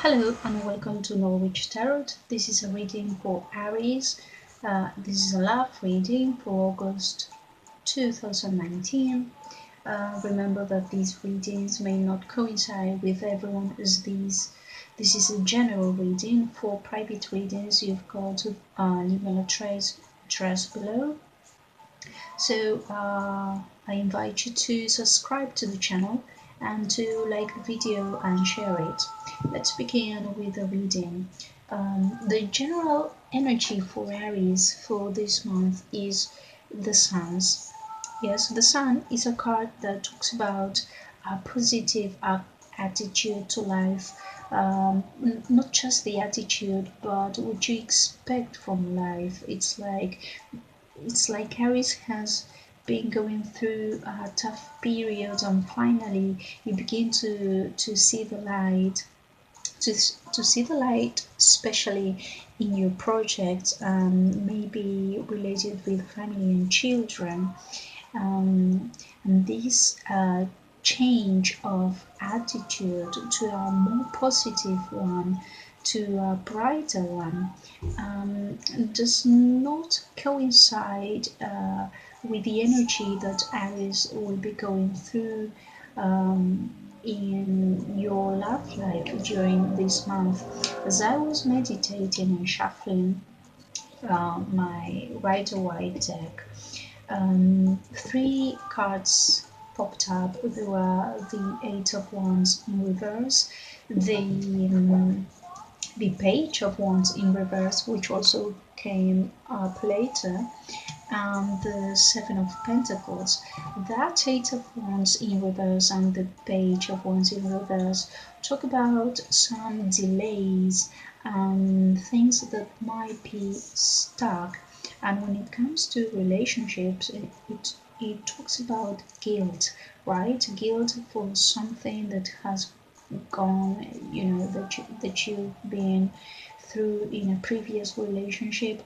Hello and welcome to Norwitch Tarot. This is a reading for Aries. This is a love reading for August 2019. Remember that these readings may not coincide with everyone, as this is a general reading. For private readings, you've got to leave an address below. So I invite you to subscribe to the channel and to like the video and share it. Let's begin with the reading. The general energy for Aries for this month is the Sun's. Yes, the Sun is a card that talks about a positive attitude to life. Not just the attitude, but what you expect from life. It's like Aries has been going through a tough period, and finally you begin to see the light, to see the light, especially in your projects, maybe related with family and children. And this change of attitude to a more positive one, to a brighter one, does not coincide with the energy that Aries will be going through in your love life during this month. As I was meditating and shuffling my Rider-Waite deck, three cards popped up. There were the Eight of Wands in reverse, the Page of Wands in reverse, which also came up later, and the Seven of Pentacles. That Eight of Wands in reverse and the Page of Wands in reverse talk about some delays and things that might be stuck. And when it comes to relationships, it talks about guilt, right? Guilt for something that has gone, that you've been through in a previous relationship,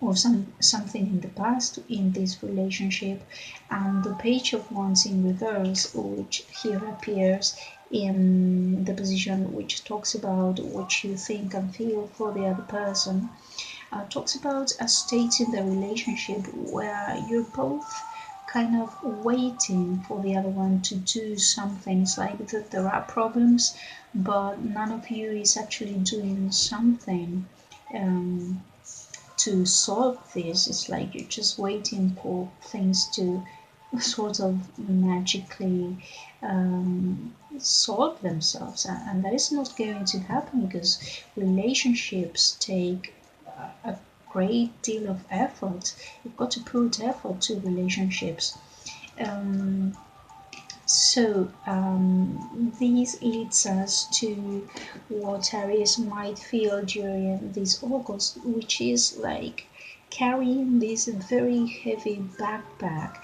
or something in the past in this relationship. And the Page of Wands in reverse, which here appears in the position which talks about what you think and feel for the other person, talks about a state in the relationship where you're both kind of waiting for the other one to do something. It's like that there are problems, but none of you is actually doing something to solve this. It's like you're just waiting for things to sort of magically solve themselves, and that is not going to happen, because relationships take a great deal of effort. You've got to put effort to relationships. So this leads us to what Aries might feel during this August, which is like carrying this very heavy backpack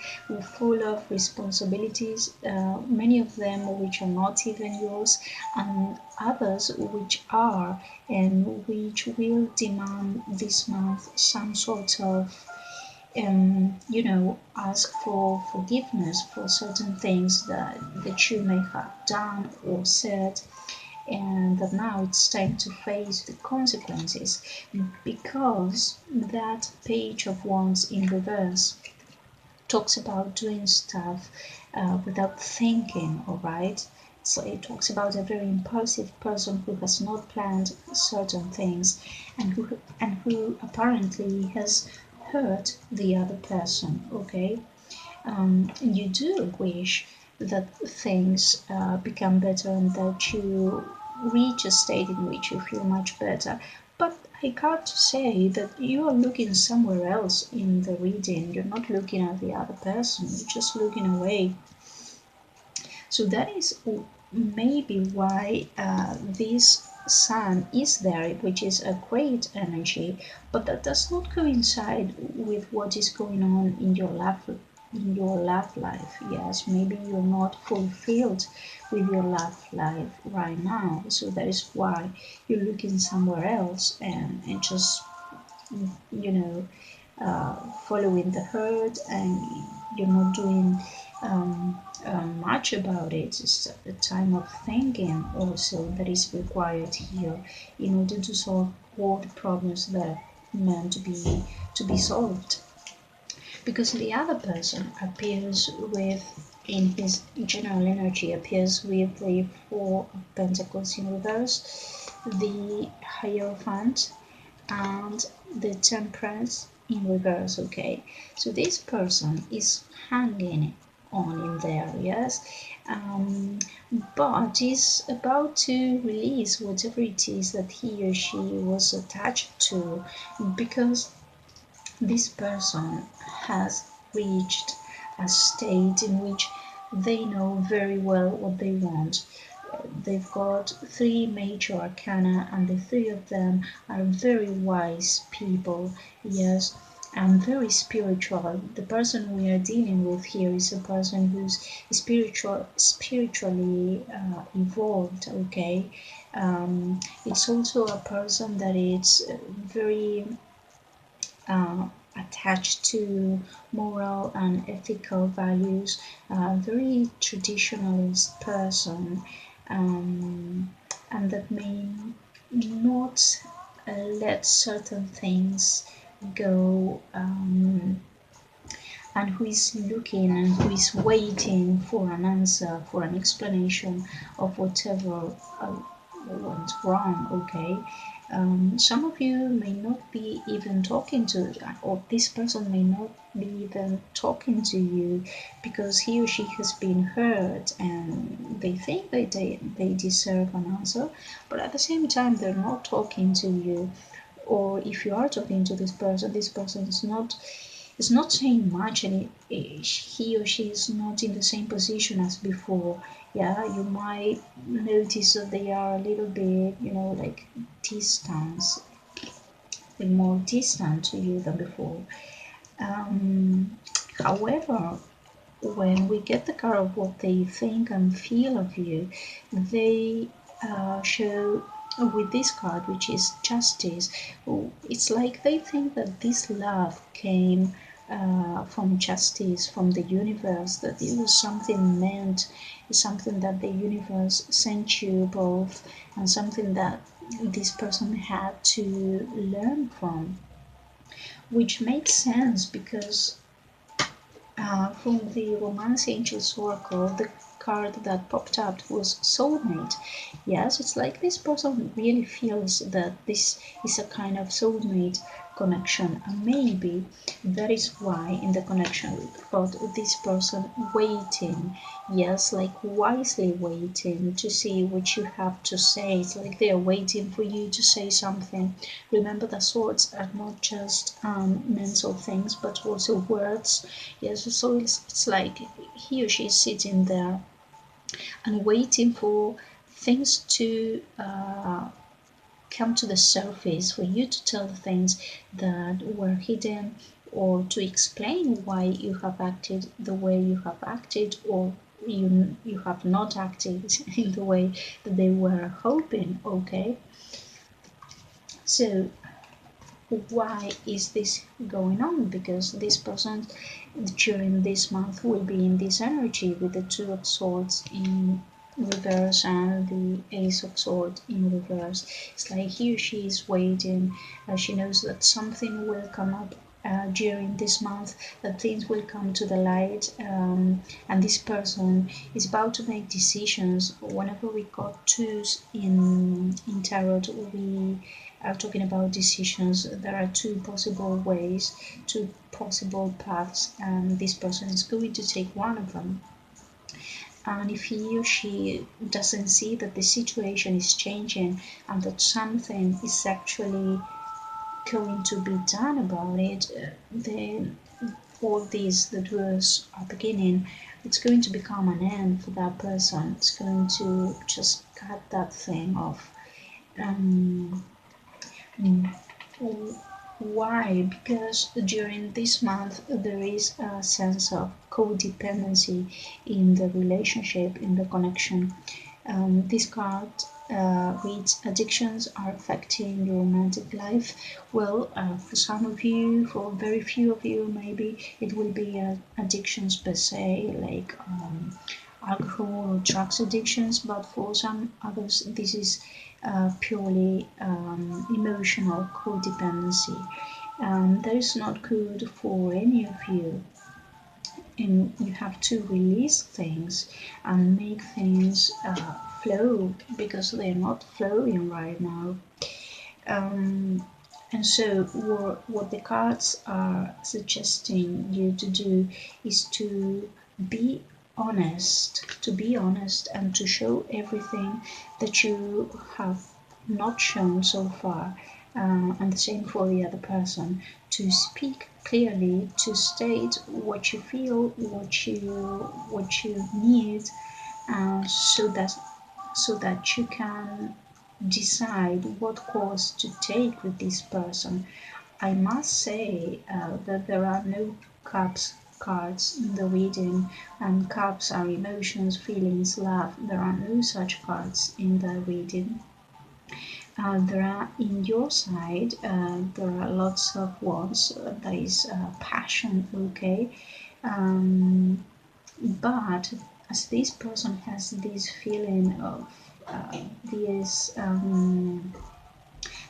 full of responsibilities, many of them which are not even yours, and others which are, and which will demand this month some sort of ask for forgiveness for certain things that you may have done or said, and that now it's time to face the consequences, because that Page of Wands in reverse talks about doing stuff without thinking, all right? So it talks about a very impulsive person who has not planned certain things, and who apparently has hurt the other person, okay? You do wish that things become better and that you reach a state in which you feel much better. But I got to say that you are looking somewhere else in the reading. You're not looking at the other person, you're just looking away. So that is maybe why this Sun is there, which is a great energy, but that does not coincide with what is going on in your love life. Yes, maybe you're not fulfilled with your love life right now, so that is why you're looking somewhere else, and just following the herd, and you're not doing much about it. It's a time of thinking also that is required here in order to solve all the problems that are meant to be solved. Because the other person appears with, in his general energy, appears with the Four of Pentacles in reverse, the Hierophant, and the Temperance in reverse. Okay, so this person is hanging on in there, yes, but is about to release whatever it is that he or she was attached to, because this person has reached a state in which they know very well what they want. They've got three major arcana, and the three of them are very wise people, yes, and very spiritual. The person we are dealing with here is a person who's spiritually evolved, okay. It's also a person that is very attached to moral and ethical values, a very traditionalist person, and that may not let certain things go, and who is looking and who is waiting for an answer, for an explanation of whatever went wrong, okay. Some of you may not be even talking to, or this person may not be even talking to you, because he or she has been hurt and they think they deserve an answer, but at the same time they're not talking to you. Or if you are talking to this person is not saying much, and he or she is not in the same position as before. Yeah, you might notice that they are a little bit, like distance, more distant to you than before. However, when we get the card of what they think and feel of you, they show with this card, which is justice. It's like they think that this love came from justice, from the universe, that it was something meant, something that the universe sent you both, and something that this person had to learn from, which makes sense because from the Romance Angels Oracle, the card that popped up was soulmate. Yes, it's like this person really feels that this is a kind of soulmate connection, and maybe that is why in the connection we've got this person waiting, yes, like wisely waiting to see what you have to say. It's like they're waiting for you to say something. Remember that swords are not just mental things but also words. Yes, so it's like he or she is sitting there and waiting for things to come to the surface, for you to tell the things that were hidden, or to explain why you have acted the way you have acted, or you have not acted in the way that they were hoping, okay. So why is this going on? Because this person during this month will be in this energy with the Two of Swords in reverse and the Ace of Swords in reverse. It's like he or she is waiting. She knows that something will come up during this month, that things will come to the light, and this person is about to make decisions. Whenever we got twos in tarot, we are talking about decisions. There are two possible ways, two possible paths, and this person is going to take one of them. And if he or she doesn't see that the situation is changing and that something is actually going to be done about it, then all this that was a beginning, it's going to become an end for that person. It's going to just cut that thing off. Why? Because during this month there is a sense of codependency in the relationship, in the connection. This card which addictions are affecting your romantic life. Well, for some of you, for very few of you, maybe it will be addictions per se, like alcohol or drugs addictions, but for some others, this is purely emotional codependency. That is not good for any of you, and you have to release things and make things flow, because they're not flowing right now. And so what the cards are suggesting you to do is to be honest and to show everything that you have not shown so far, and the same for the other person, to speak clearly, to state what you feel, what you need, so that you can decide what course to take with this person. I must say that there are no cups cards in the reading, and cups are emotions, feelings, love. There are no such cards in the reading. There are in your side, there are lots of wands, there is passion, okay? Um, but as this person has this feeling of this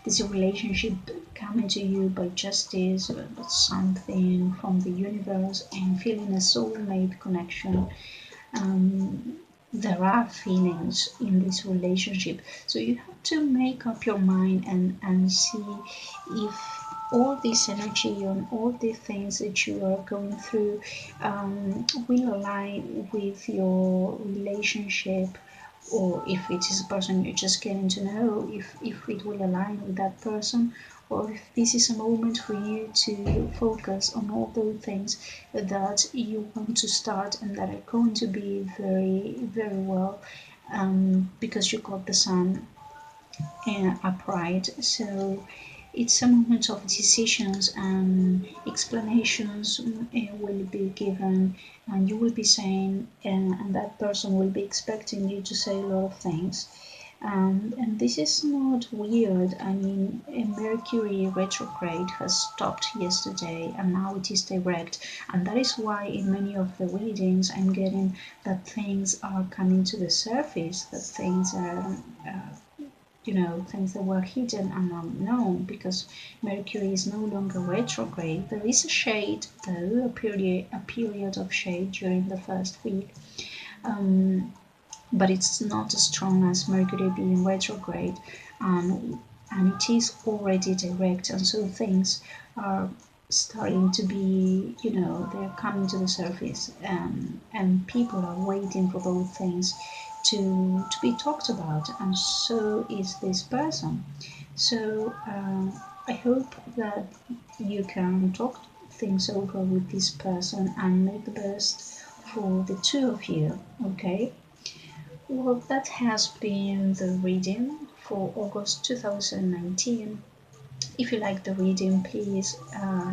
this relationship coming to you by justice, or something from the universe, and feeling a soulmate connection, um, there are feelings in this relationship. So you have to make up your mind and see if all this energy and all the things that you are going through will align with your relationship, or if it is a person you're just getting to know, if it will align with that person, or if this is a moment for you to focus on all those things that you want to start and that are going to be very, very well, because you got the sun upright. So it's a moment of decisions, and explanations will be given, and you will be saying, and that person will be expecting you to say a lot of things. And this is not weird. I mean, Mercury retrograde has stopped yesterday and now it is direct. And that is why in many of the readings I'm getting that things are coming to the surface, that things are things that were hidden and unknown, because Mercury is no longer retrograde. There is a shade, though, a period of shade during the first week, but it's not as strong as Mercury being retrograde, and it is already direct, and so things are starting to be, they're coming to the surface, and people are waiting for those things to be talked about, and so is this person. So I hope that you can talk things over with this person and make the best for the two of you, okay? Well, that has been the reading for August 2019. If you like the reading, please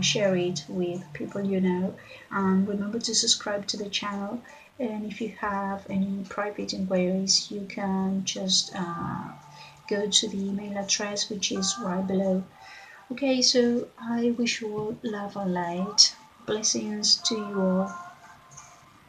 share it with people you know, and remember to subscribe to the channel. And if you have any private inquiries, you can just go to the email address, which is right below. Okay, so I wish you all love and light. Blessings to you all.